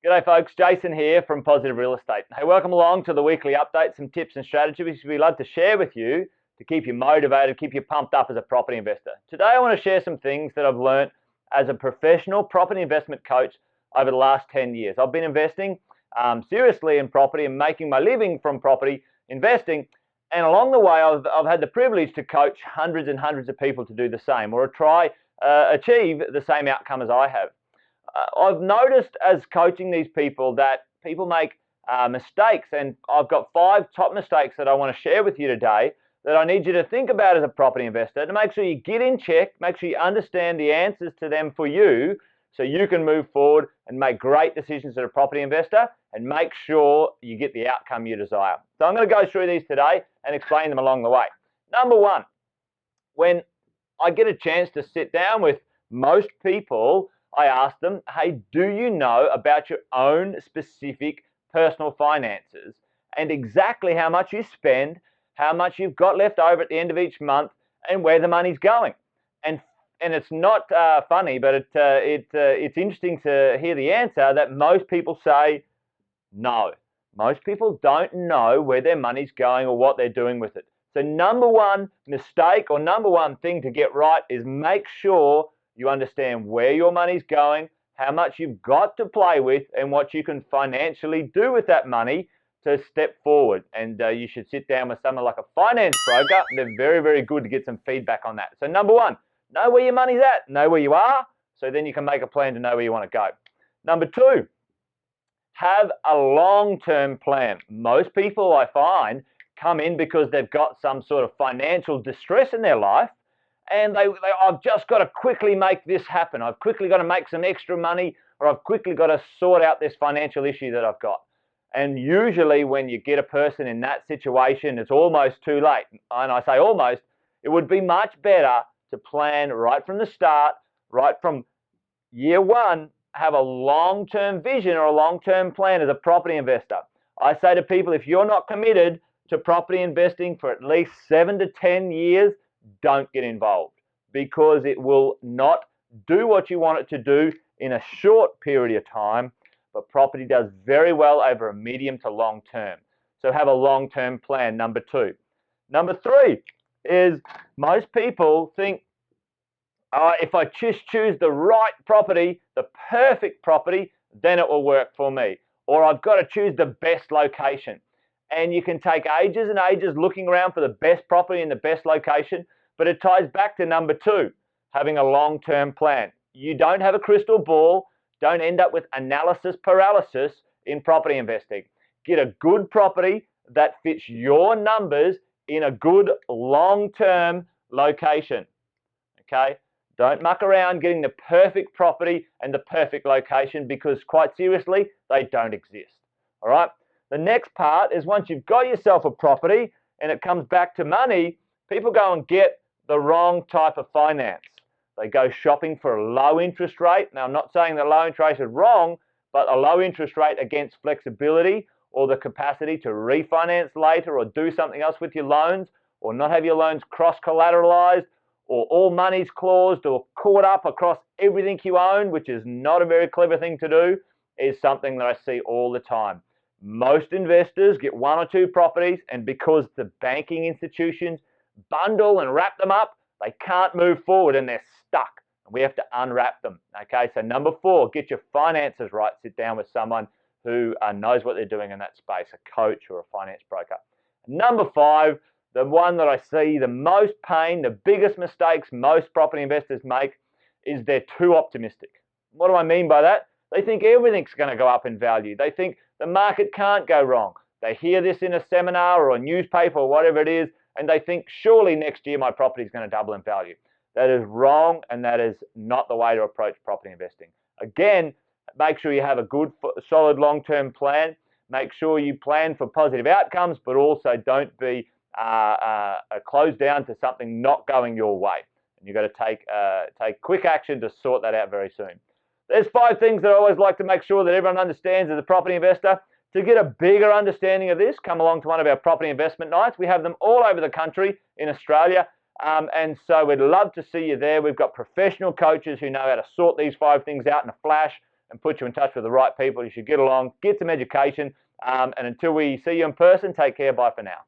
G'day folks, Jason here from Positive Real Estate. Hey, welcome along to the weekly update, some tips and strategies which we love to share with you to keep you motivated, keep you pumped up as a property investor. Today I want to share some things that I've learned as a professional property investment coach over the last 10 years. I've been investing seriously in property and making my living from property investing, and along the way I've had the privilege to coach hundreds and hundreds of people to do the same or try achieve the same outcome as I have. I've noticed as coaching these people that people make mistakes, and I've got 5 top mistakes that I want to share with you today that I need you to think about as a property investor to make sure you get in check, make sure you understand the answers to them for you so you can move forward and make great decisions as a property investor and make sure you get the outcome you desire. So I'm going to go through these today and explain them along the way. Number 1, when I get a chance to sit down with most people, I ask them, hey, do you know about your own specific personal finances and exactly how much you spend, how much you've got left over at the end of each month, and where the money's going? And it's not funny, but it's interesting to hear the answer that most people say no. Most people don't know where their money's going or what they're doing with it. So number 1 mistake or number 1 thing to get right is make sure you understand where your money's going, how much you've got to play with, and what you can financially do with that money to step forward. And you should sit down with someone like a finance broker. They're very, very good to get some feedback on that. So number 1, know where your money's at, know where you are, so then you can make a plan to know where you want to go. Number 2, have a long-term plan. Most people, I find, come in because they've got some sort of financial distress in their life, and I've just got to quickly make this happen. I've quickly got to make some extra money, or I've quickly got to sort out this financial issue that I've got. And usually when you get a person in that situation, it's almost too late. And I say almost, it would be much better to plan right from the start, right from year 1, have a long-term vision or a long-term plan as a property investor. I say to people, if you're not committed to property investing for at least 7 to 10 years, don't get involved, because it will not do what you want it to do in a short period of time, but property does very well over a medium to long term. So have a long-term plan, number 2. Number 3 is most people think, if I just choose the right property, the perfect property, then it will work for me. Or I've got to choose the best location. And you can take ages and ages looking around for the best property in the best location, but it ties back to number 2, having a long-term plan. You don't have a crystal ball. Don't end up with analysis paralysis in property investing. Get a good property that fits your numbers in a good long-term location. Okay? Don't muck around getting the perfect property and the perfect location, because quite seriously, they don't exist. All right? The next part is once you've got yourself a property and it comes back to money, people go and get the wrong type of finance. They go shopping for a low interest rate. Now, I'm not saying that low interest is wrong, but a low interest rate against flexibility or the capacity to refinance later or do something else with your loans, or not have your loans cross-collateralized, or all money's claused or caught up across everything you own, which is not a very clever thing to do, is something that I see all the time. Most investors get 1 or 2 properties, and because the banking institutions bundle and wrap them up, they can't move forward and they're stuck. We have to unwrap them. Okay, so number 4, get your finances right. Sit down with someone who knows what they're doing in that space, a coach or a finance broker. Number 5, the one that I see the most pain, the biggest mistakes most property investors make, is they're too optimistic. What do I mean by that? They think everything's going to go up in value. They think the market can't go wrong. They hear this in a seminar or a newspaper or whatever it is, and they think, surely next year my property is going to double in value. That is wrong, and that is not the way to approach property investing. Again, make sure you have a good, solid long-term plan. Make sure you plan for positive outcomes, but also don't be closed down to something not going your way. And you've got to take quick action to sort that out very soon. There's 5 things that I always like to make sure that everyone understands as a property investor. To get a bigger understanding of this, come along to one of our property investment nights. We have them all over the country in Australia. And so we'd love to see you there. We've got professional coaches who know how to sort these 5 things out in a flash and put you in touch with the right people. You should get along, get some education, and until we see you in person, take care. Bye for now.